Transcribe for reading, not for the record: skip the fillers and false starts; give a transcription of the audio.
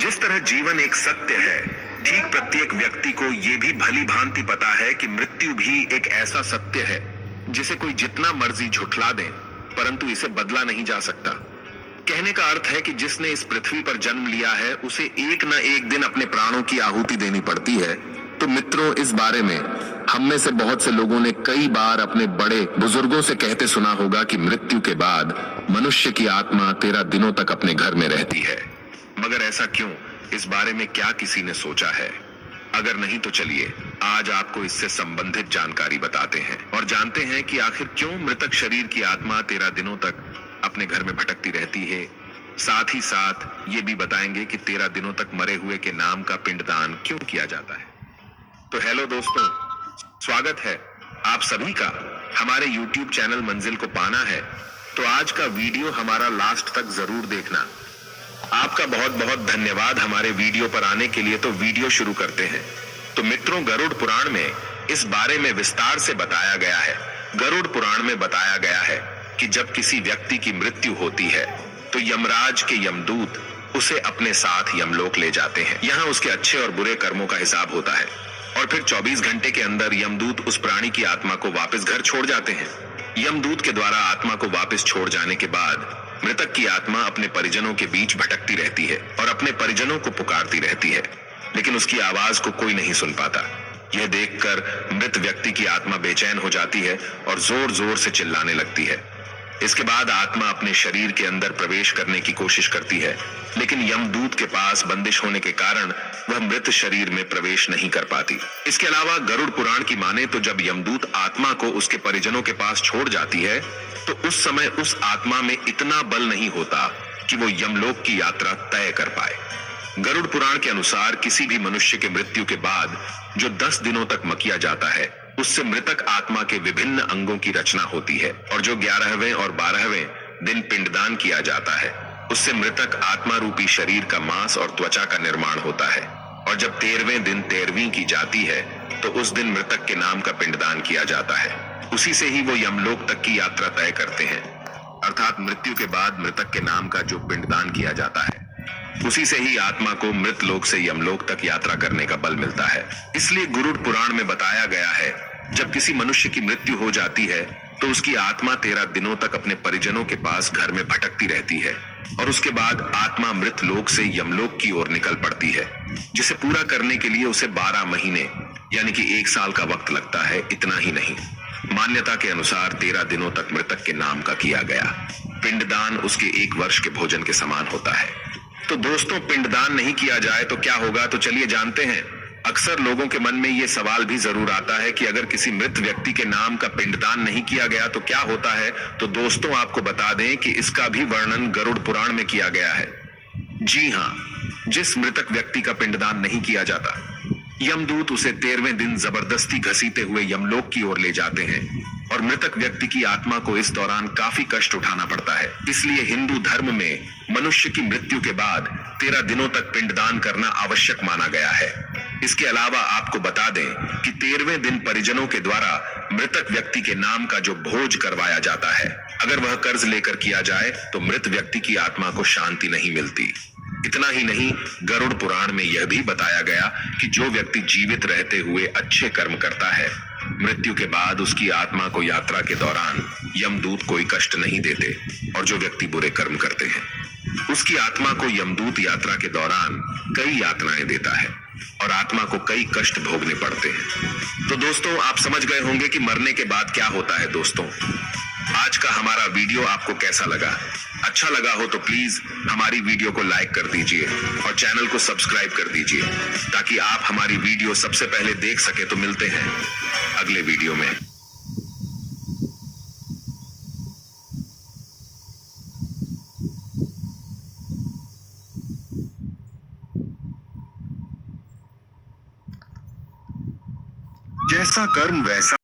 जिस तरह जीवन एक सत्य है, ठीक प्रत्येक व्यक्ति को यह भी भली भांति पता है कि मृत्यु भी एक ऐसा सत्य है जिसे कोई जितना मर्जी झुठला दे, परंतु इसे बदला नहीं जा सकता। कहने का अर्थ है कि जिसने इस पृथ्वी पर जन्म लिया है उसे एक न एक दिन अपने प्राणों की आहुति देनी पड़ती है। तो मित्रों, इस बारे में हम में से बहुत से लोगों ने कई बार अपने बड़े बुजुर्गों से कहते सुना होगा कि मृत्यु के बाद मनुष्य की आत्मा 13 दिनों तक अपने घर में रहती है। मगर ऐसा क्यों? इस बारे में क्या किसी ने सोचा है? अगर नहीं तो चलिए आज आपको इससे संबंधित जानकारी बताते हैं और जानते हैं कि आखिर क्यों मृतक शरीर की आत्मा 13 दिनों तक अपने घर में भटकती रहती है। साथ ही साथ ये भी बताएंगे कि 13 दिनों तक मरे हुए के नाम का पिंडदान क्यों किया जाता है। तो हेलो दोस्तों, स्वागत है आप सभी का हमारे YouTube चैनल मंजिल को पाना है। तो आज का वीडियो हमारा लास्ट तक जरूर देखना। आपका बहुत बहुत धन्यवाद हमारे वीडियो पर आने के लिए। तो वीडियो शुरू करते हैं। तो मित्रों, गरुड़ पुराण में इस बारे में विस्तार से बताया गया है। गरुड़ पुराण में बताया गया है कि जब किसी व्यक्ति की मृत्यु होती है तो यमराज के यमदूत उसे अपने साथ यमलोक ले जाते हैं। यहाँ उसके अच्छे और बुरे कर्मों का हिसाब होता है और फिर 24 घंटे के अंदर यमदूत उस प्राणी की आत्मा को वापस घर छोड़ जाते हैं। यमदूत के द्वारा आत्मा को वापस छोड़ जाने के बाद मृतक की आत्मा अपने परिजनों के बीच भटकती रहती है और अपने परिजनों को पुकारती रहती है, लेकिन उसकी आवाज को कोई नहीं सुन पाता। यह देखकर मृत व्यक्ति की आत्मा बेचैन हो जाती है और जोर जोर से चिल्लाने लगती है। इसके बाद आत्मा अपने शरीर के अंदर प्रवेश करने की कोशिश करती है, लेकिन यमदूत के पास बंदिश होने के कारण वह मृत शरीर में प्रवेश नहीं कर पाती। इसके अलावा गरुड़ पुराण की माने तो जब यमदूत आत्मा को उसके परिजनों के पास छोड़ जाती है तो उस समय उस आत्मा में इतना बल नहीं होता कि वो यमलोक की यात्रा तय कर पाए। गरुड़ पुराण के अनुसार किसी भी मनुष्य के मृत्यु के बाद जो 10 दिनों तक मकिया जाता है उससे मृतक आत्मा के विभिन्न अंगों की रचना होती है और जो 11वें और 12वें दिन पिंडदान किया जाता है उससे मृतक आत्मा रूपी शरीर का मांस और त्वचा का निर्माण होता है। और जब 13वें दिन 13वीं की जाती है तो उस दिन मृतक के नाम का पिंडदान किया जाता है। उसी से ही वो यमलोक तक की यात्रा तय करते हैं। अर्थात मृत्यु के बाद मृतक के नाम का जो पिंडदान किया जाता है उसी से ही आत्मा को मृत लोक से यमलोक तक यात्रा करने का बल मिलता है। इसलिए गरुड़ पुराण में बताया गया है जब किसी मनुष्य की मृत्यु हो जाती है तो उसकी आत्मा 13 दिनों तक अपने परिजनों के पास घर में भटकती रहती है और उसके बाद आत्मा मृत लोक से यमलोक की ओर निकल पड़ती है, जिसे पूरा करने के लिए उसे 12 महीने यानी कि 1 साल का वक्त लगता है। इतना ही नहीं, मान्यता के अनुसार 13 दिनों तक मृतक के नाम का किया गया पिंडदान उसके 1 वर्ष के भोजन के समान होता है। तो दोस्तों, पिंडदान नहीं किया जाए तो क्या होगा? तो चलिए जानते हैं। अक्सर लोगों के मन में यह सवाल भी जरूर आता है कि अगर किसी मृत व्यक्ति के नाम का पिंडदान नहीं किया गया तो क्या होता है। तो दोस्तों, आपको बता दें कि इसका भी वर्णन गरुड़ पुराण में किया गया है। जी हाँ, जिस मृतक व्यक्ति का पिंडदान नहीं किया जाता, यमदूत उसे 13वें दिन जबरदस्ती घसीटे हुए यमलोक की ओर ले जाते हैं और मृतक व्यक्ति की आत्मा को इस दौरान काफी कष्ट उठाना पड़ता है। इसलिए हिंदू धर्म में मनुष्य की मृत्यु के बाद 13 दिनों तक पिंडदान करना आवश्यक माना गया है। इसके अलावा आपको बता दें कि 13वें दिन परिजनों के द्वारा मृतक व्यक्ति के नाम का जो भोज करवाया जाता है, अगर वह कर्ज लेकर किया जाए तो मृत व्यक्ति की आत्मा को शांति नहीं मिलती। इतना ही नहीं, गरुड़ पुराण में यह भी बताया गया कि जो व्यक्ति जीवित रहते हुए अच्छे कर्म करता है, मृत्यु के बाद उसकी आत्मा को यात्रा के दौरान यमदूत कोई कष्ट नहीं देते और जो व्यक्ति बुरे कर्म करते हैं उसकी आत्मा को यमदूत यात्रा के दौरान कई यातनाएं देता है और आत्मा को कई कष्ट भोगने पड़ते हैं। तो दोस्तों, आप समझ गए होंगे कि मरने के बाद क्या होता है। दोस्तों, आज का हमारा वीडियो आपको कैसा लगा? अच्छा लगा हो तो प्लीज हमारी वीडियो को लाइक कर दीजिए और चैनल को सब्सक्राइब कर दीजिए ताकि आप हमारी वीडियो सबसे पहले देख सके। तो मिलते हैं अगले वीडियो में। जैसा कर्म वैसा